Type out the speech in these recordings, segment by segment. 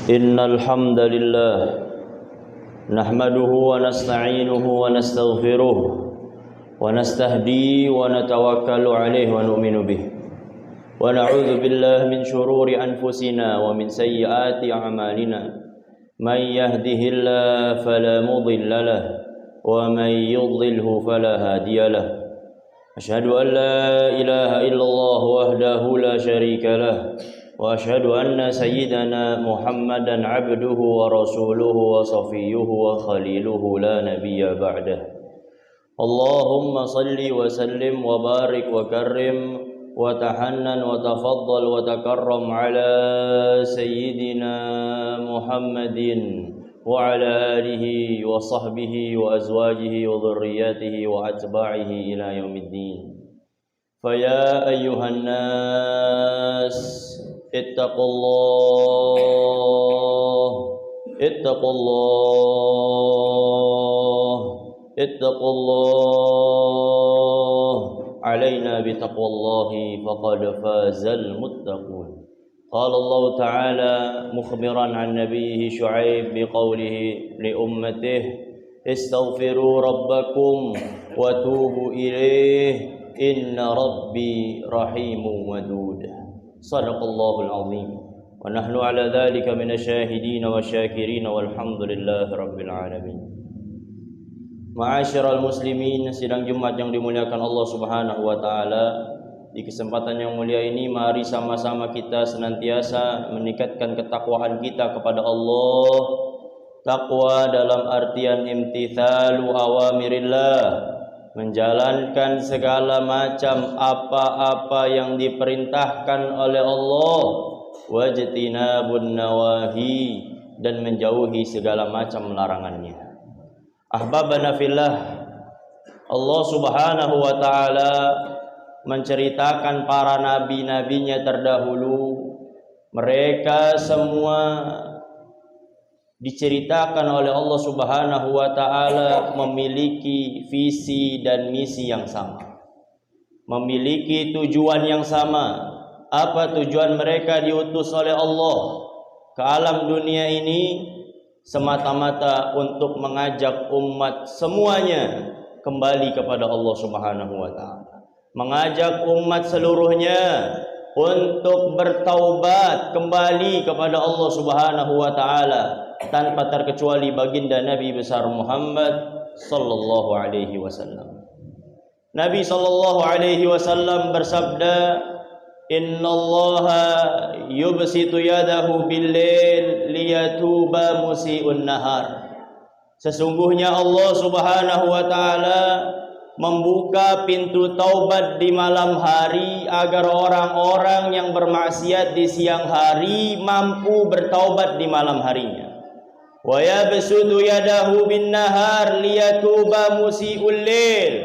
إن الحمد لله نحمده ونستعينه ونستغفره ونستهديه ونتوكل عليه ونؤمن به ونعوذ بالله من شرور أنفسنا ومن سيئات أعمالنا من يهده الله فلا مضل له ومن يضلله فلا هادي له أشهد أن لا إله إلا الله وحده لا شريك له وأشهد أن سيدنا محمدا عبده ورسوله وصفيه وخليله لا نبي بعده اللهم صل وسلم وبارك وكرم وتحنن وتفضل وتكرم على سيدنا محمد وعلى آله وصحبه وأزواجه وذرياته وأتباعه إلى يوم الدين فيا أيها الناس اتقوا الله اتقوا الله اتقوا الله علينا بتقوى الله فقد فاز المتقون قال الله تعالى مخبرا عن نبيه شعيب بقوله لأمته استغفروا ربكم وتوبوا إليه إن ربي رحيم ودود صدق الله العظيم ونحن على ذلك من الشاهدين والشاكرين والحمد لله رب العالمين. Ma'asyiral muslimin, sidang Jumat yang dimuliakan Allah Subhanahu wa taala, di kesempatan yang mulia ini mari sama-sama kita senantiasa meningkatkan ketakwaan kita kepada Allah. Takwa dalam artian imtithalu awamirillah, menjalankan segala macam apa-apa yang diperintahkan oleh Allah, wajtinabun nawahi, dan menjauhi segala macam larangannya. Ahbabana fillah, Allah Subhanahu wa taala menceritakan para nabi-nabinya terdahulu. Mereka semua diceritakan oleh Allah Subhanahu wa taala memiliki visi dan misi yang sama, memiliki tujuan yang sama. Apa tujuan mereka diutus oleh Allah ke alam dunia ini? Semata-mata untuk mengajak umat semuanya kembali kepada Allah Subhanahu wa taala, mengajak umat seluruhnya untuk bertaubat kembali kepada Allah Subhanahu wa taala, tanpa terkecuali baginda Nabi besar Muhammad sallallahu alaihi wasallam. Nabi sallallahu alaihi wasallam bersabda, "Innallaha yubsitu yadahu bil-lail liyatuba musii'un nahar." Sesungguhnya Allah Subhanahu wa taala membuka pintu taubat di malam hari agar orang-orang yang bermaksiat di siang hari mampu bertaubat di malam harinya. Wa yabsutu yadahu bin-nahar liyatuba musii'ul lail.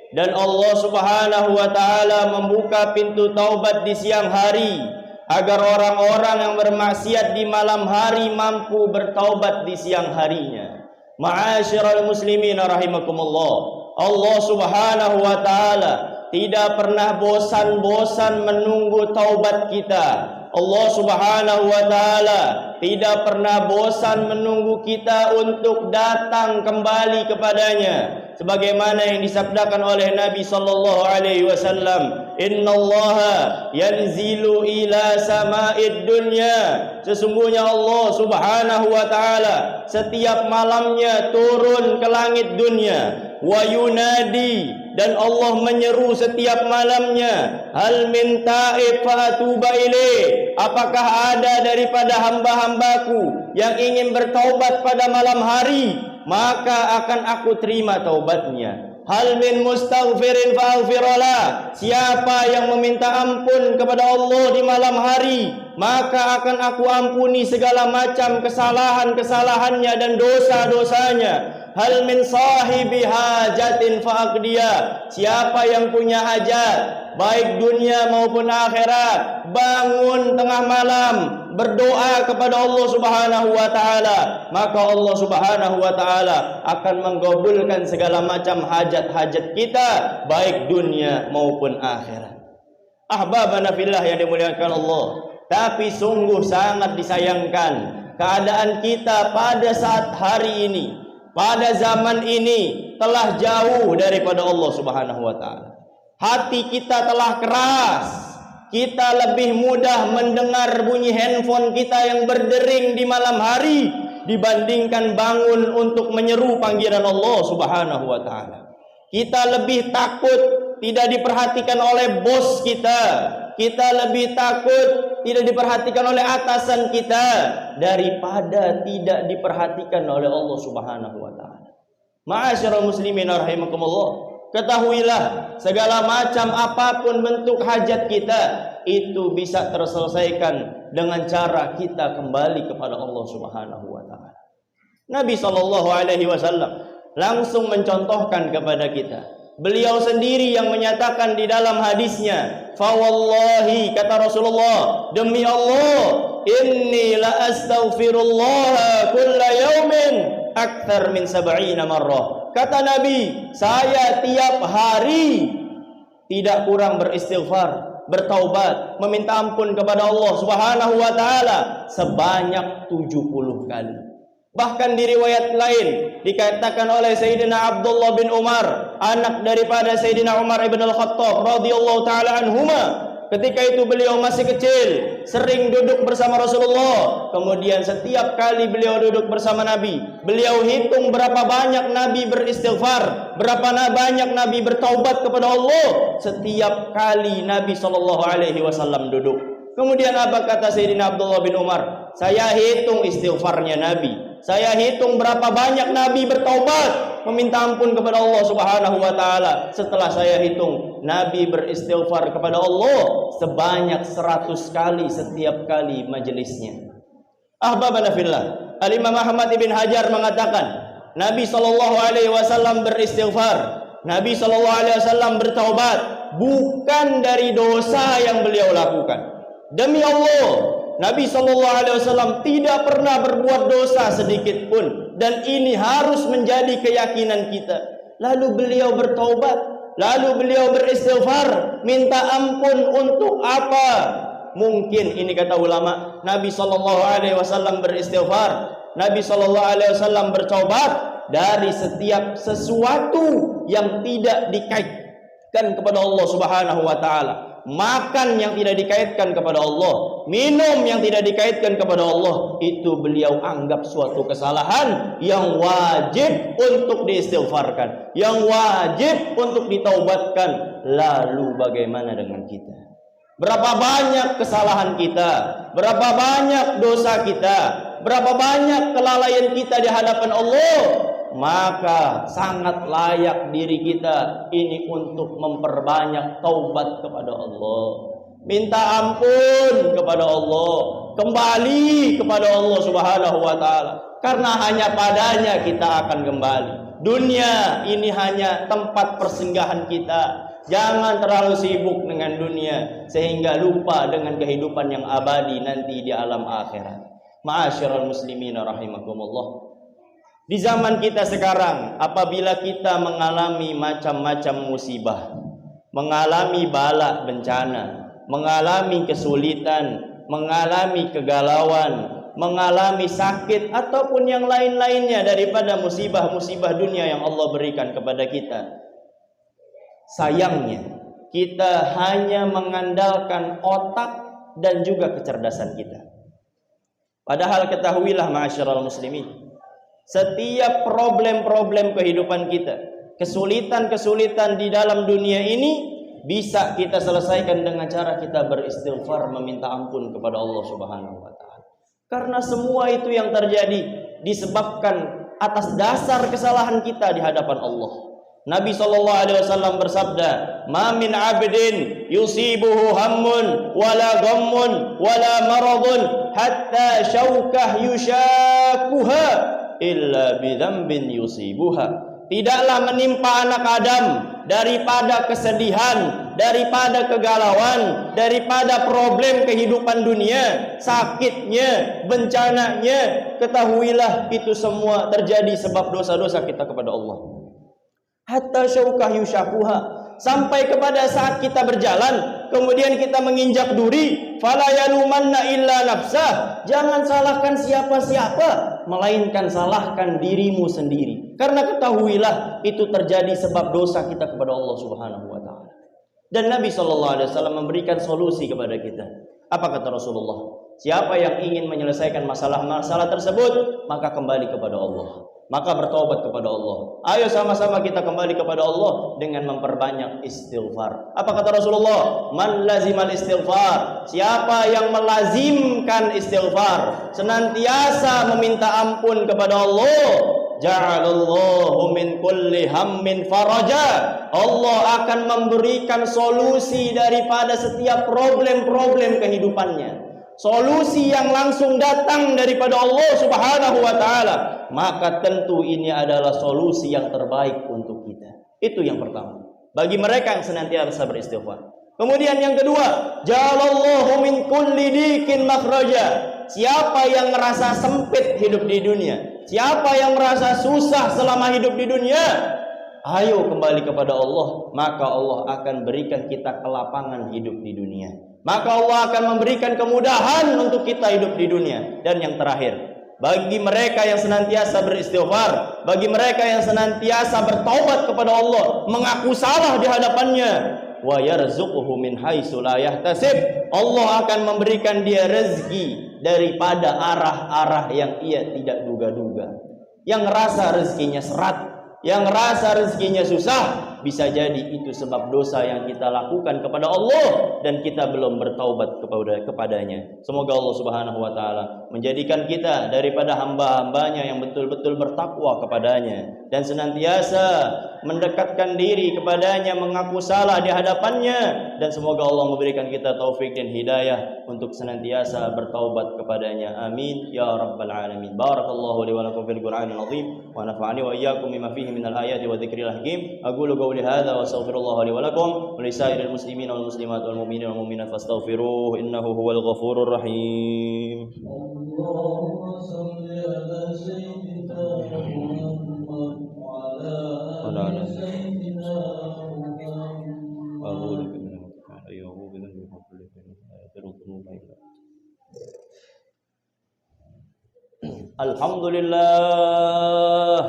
Dan Allah Subhanahu wa taala membuka pintu taubat di siang hari agar orang-orang yang bermaksiat di malam hari mampu bertaubat di siang harinya. Ma'asyiral muslimin rahimakumullah, Allah Subhanahu wa taala tidak pernah bosan-bosan menunggu taubat kita. Allah Subhanahu wa taala tidak pernah bosan menunggu kita untuk datang kembali kepadanya. Sebagaimana yang disabdakan oleh Nabi sallallahu alaihi wasallam, "Innallaha yanzilu ila sama'id dunya." Sesungguhnya Allah Subhanahu wa taala setiap malamnya turun ke langit dunia. Wa yunadi, dan Allah menyeru setiap malamnya, "Hal min ta'ib fa atuba ilaih." Apakah ada daripada hamba-hambaku yang ingin bertaubat pada malam hari, maka akan aku terima taubatnya. Hal min mustaghfirin fa aghfirlah. Siapa yang meminta ampun kepada Allah di malam hari, maka akan aku ampuni segala macam kesalahan-kesalahannya dan dosa-dosanya. Hal min sahibi hajatin fa aqdiya. Siapa yang punya hajat, baik dunia maupun akhirat, bangun tengah malam berdoa kepada Allah Subhanahu wa taala, maka Allah Subhanahu wa taala akan menggabulkan segala macam hajat-hajat kita, baik dunia maupun akhirat. Ahbabana fillah yang dimuliakan Allah, tapi sungguh sangat disayangkan keadaan kita pada saat hari ini, pada zaman ini telah jauh daripada Allah Subhanahu wa taala. Hati kita telah keras. Kita lebih mudah mendengar bunyi handphone kita yang berdering di malam hari dibandingkan bangun untuk menyeru panggilan Allah Subhanahu wa taala. Kita lebih takut tidak diperhatikan oleh bos kita. Kita lebih takut tidak diperhatikan oleh atasan kita daripada tidak diperhatikan oleh Allah Subhanahu wa taala. Ma'asyiral muslimin rahimakumullah. Ketahuilah, segala macam apapun bentuk hajat kita itu bisa terselesaikan dengan cara kita kembali kepada Allah Subhanahu wa taala. Nabi sallallahu alaihi wasallam langsung mencontohkan kepada kita. Beliau sendiri yang menyatakan di dalam hadisnya, "Fa wallahi," kata Rasulullah, "demi Allah, inni la astaghfirullah kulla yaumin akthar min 70 marrah." Kata Nabi, saya tiap hari tidak kurang beristighfar, bertaubat, meminta ampun kepada Allah Subhanahu wa taala sebanyak 70 kali. Bahkan di riwayat lain dikatakan oleh Sayyidina Abdullah bin Umar, anak daripada Sayyidina Umar ibn al-Khattab radhiyallahu taala anhuma, ketika itu beliau masih kecil, sering duduk bersama Rasulullah. Kemudian setiap kali beliau duduk bersama Nabi, beliau hitung berapa banyak Nabi beristighfar, berapa banyak Nabi bertaubat kepada Allah setiap kali Nabi sallallahu alaihi wasallam duduk. Kemudian apa kata Sayyidina Abdullah bin Umar? Saya hitung istighfarnya Nabi. Saya hitung berapa banyak Nabi bertaubat, meminta ampun kepada Allah Subhanahu wa taala. Setelah saya hitung, Nabi beristighfar kepada Allah sebanyak 100 kali setiap kali majelisnya. Ahbabana fillah, Al-Imam Ahmad ibn Hajar mengatakan, Nabi sallallahu alaihi wasallam beristighfar, Nabi sallallahu alaihi wasallam bertaubat bukan dari dosa yang beliau lakukan. Demi Allah, Nabi SAW tidak pernah berbuat dosa sedikit pun, dan ini harus menjadi keyakinan kita. Lalu beliau bertaubat, lalu beliau beristighfar, minta ampun untuk apa? Mungkin ini kata ulama, Nabi SAW beristighfar, Nabi SAW bertaubat dari setiap sesuatu yang tidak dikaitkan kepada Allah Subhanahu wa taala. Makan yang tidak dikaitkan kepada Allah, minum yang tidak dikaitkan kepada Allah, itu beliau anggap suatu kesalahan yang wajib untuk diistighfarkan, yang wajib untuk ditaubatkan. Lalu bagaimana dengan kita? Berapa banyak kesalahan kita, berapa banyak dosa kita, berapa banyak kelalaian kita di hadapan Allah? Maka sangat layak diri kita ini untuk memperbanyak taubat kepada Allah, minta ampun kepada Allah, kembali kepada Allah Subhanahu wa taala, karena hanya padanya kita akan kembali. Dunia ini hanya tempat persinggahan kita. Jangan terlalu sibuk dengan dunia sehingga lupa dengan kehidupan yang abadi nanti di alam akhirat. Ma'asyiral muslimin rahimakumullah. Di zaman kita sekarang, apabila kita mengalami macam-macam musibah, mengalami bala bencana, mengalami kesulitan, mengalami kegalauan, mengalami sakit, ataupun yang lain-lainnya daripada musibah-musibah dunia yang Allah berikan kepada kita, sayangnya kita hanya mengandalkan otak dan juga kecerdasan kita. Padahal ketahuilah ma'asyiral muslimin, setiap problem-problem kehidupan kita, kesulitan-kesulitan di dalam dunia ini bisa kita selesaikan dengan cara kita beristighfar, meminta ampun kepada Allah Subhanahu wa taala. Karena semua itu yang terjadi disebabkan atas dasar kesalahan kita di hadapan Allah. Nabi SAW bersabda, "Ma min 'abdin yusibuhu hammun wala ghammun wala maradun hatta syaukah yushakuha illa bidzambin yusibuha." Tidaklah menimpa anak Adam daripada kesedihan, daripada kegalauan, daripada problem kehidupan dunia, sakitnya, bencananya, ketahuilah itu semua terjadi sebab dosa-dosa kita kepada Allah. Hatta syaukah yushakuha, sampai kepada saat kita berjalan kemudian kita menginjak duri, fala yalumanna illa nafsah, jangan salahkan siapa-siapa melainkan salahkan dirimu sendiri, karena ketahuilah itu terjadi sebab dosa kita kepada Allah Subhanahu wa taala. Dan Nabi SAW memberikan solusi kepada kita. Apa kata Rasulullah? Siapa yang ingin menyelesaikan masalah-masalah tersebut, maka kembali kepada Allah, maka bertobat kepada Allah. Ayo sama-sama kita kembali kepada Allah dengan memperbanyak istighfar. Apa kata Rasulullah? Man lazimal istighfar, siapa yang melazimkan istighfar, senantiasa meminta ampun kepada Allah, ja'alallahu min kulli hammin faraja, Allah akan memberikan solusi daripada setiap problem-problem kehidupannya. Solusi yang langsung datang daripada Allah Subhanahu wa taala, maka tentu ini adalah solusi yang terbaik untuk kita. Itu yang pertama, bagi mereka yang senantiasa beristighfar. Kemudian yang kedua, ja'alallahu min kulli dikin makhraja, siapa yang merasa sempit hidup di dunia, siapa yang merasa susah selama hidup di dunia, ayo kembali kepada Allah, maka Allah akan berikan kita kelapangan hidup di dunia. Maka Allah akan memberikan kemudahan untuk kita hidup di dunia. Dan yang terakhir, bagi mereka yang senantiasa beristighfar, bagi mereka yang senantiasa bertaubat kepada Allah, mengaku salah di hadapannya, wa yarzuquhu min haitsu la yahtasib, Allah akan memberikan dia rezeki daripada arah-arah yang ia tidak duga-duga. Yang rasa rezekinya serat, yang rasa rezekinya susah, bisa jadi itu sebab dosa yang kita lakukan kepada Allah dan kita belum bertaubat kepadanya. Semoga Allah Subhanahu wa taala menjadikan kita daripada hamba-hambanya yang betul-betul bertakwa kepadanya dan senantiasa mendekatkan diri kepadanya, mengaku salah di hadapannya, dan semoga Allah memberikan kita taufik dan hidayah untuk senantiasa bertaubat kepadanya. Amin ya rabbal alamin. Barakallahu li wa lakum fil Qur'anil azim wa nafa'ani wa iyyakum bima fihi minal ayati wa dzikril hakim. Aqulu qawli hadza wa astaghfirullah li wa lakum wa li sa'iril muslimin wal muslimat wal mu'minin wal mu'minat fastaghfiruhu innahu huwal ghafurur rahim. Allahumma shalli ala sayyidina Muhammad wa ala ali sayyidina Muhammad. Alhamdulillah,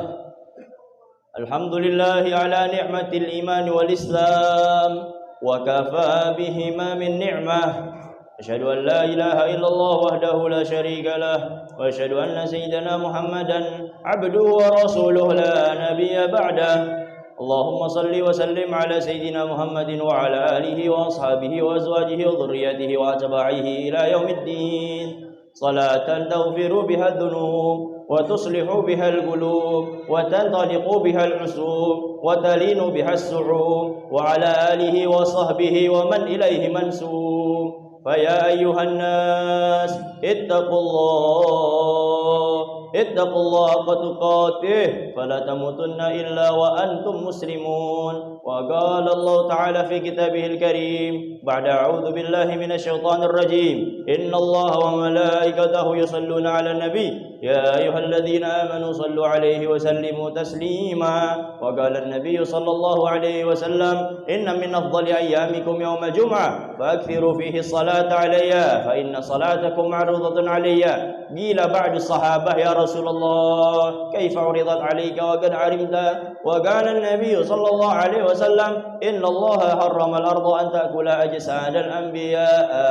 alhamdulillah ala ni'matil iman wal islam wa kafa bihima min ni'mah. Asyhadu an la ilaha illallah wahdahu la syarika lah wa asyhadu anna sayyidana Muhammadan abduhu wa rasuluhu la nabiyya ba'dah. Allahumma salli wa sallim ala sayyidina Muhammadin wa ala alihi wa ashabihi wa azwajihi wa dhurriyyatihi wa atba'ihi ila yaumiddin. Salatan taghfiru biha dhunub wa tuslihu biha al-qulub wa tantaliqu biha al-usub wa talinu biha as-su'ub wa ala alihi wa sahbihi wa man ilayhi mansub. Faya ayyuhan nas ittaqullah haqqa tuqatih fala tamutunna illa wa antum muslimun. Wa qala Allah ta'ala fi kitabihil karim ba'da a'udzu billahi minasy syaithanir rajim, innallaha wa malaikatahu yusholluna 'alan nabi ya ayyuhalladzina amanu shallu 'alaihi wa sallimu taslima. Wa qala an-nabiy sallallahu 'alaihi wasallam, inna min afdali ayyamikum yawmal jum'ah fa'akthiru fihi as-salata 'alayya fa inna salatakum ma'rudatun 'alayya. Qila ba'du as-sahabah ya Rasulullah kaifa 'uridat 'alayka wa qad 'alimta. Wa qala an-nabiy sallallahu 'alaihi wasallam, inna Allah harrama al-ardha an ta'kula ajsad al-anbiya.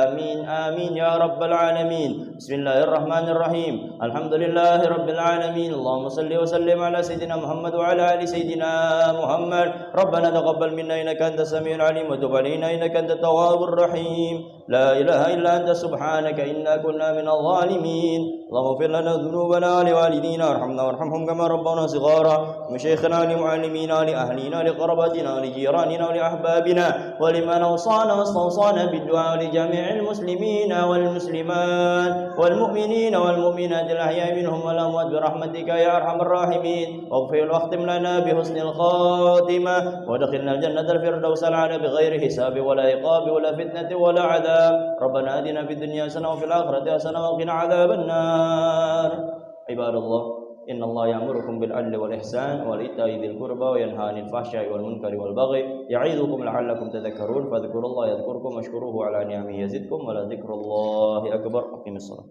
Amin amin ya rabbal alamin. Bismillahirrahmanirrahim. Alhamdulillahi rabbil alamin. Allahumma salli wa sallim ala sayyidina Muhammad wa ala ali sayyidina Muhammad. Rabbana taqabbal minna innaka antas samiul alim wa tub alaina innaka antat tawwabur rahim. La ilaha illa anta subhanaka inna kunna minadh dhalimin. Allahumma ighfir lana dhunubana wa li walidina warhamna warhamhum kama rabbana shighara. Wa shaykhina li muallimina li ahlina li qarabatina li jiranina wa li ahbabina wa liman awsana wastawsana bid-du'a li jami'il muslimina wal muslimat wal mu'minina wal mu'minat al ahya'i minhum wal amwat bi rahmatika ya arhamar rahimin. Waghfir wa khtim lana bi husnil khatimah wa adkhilna al jannata al firdaus al a'la bi ghairi hisabi wa la iqabi wa la fitnati wa la 'adab. Rabbana atina fid dunya hasanah wa fil akhirati hasanah wa qina 'adzaban nar. Ibadallah, Innallaha ya'murukum bil 'adli wal ihsan wal ita'i dzil qurba wa yanha 'anil fahsya'i wal munkari wal baghi ya'idzukum la'allakum tadhakkarun. Fadhkurullaha yadhkurkum washkuruhu 'ala ni'amihi yazidkum wa la dzikrullahi akbar. Aqimissalah.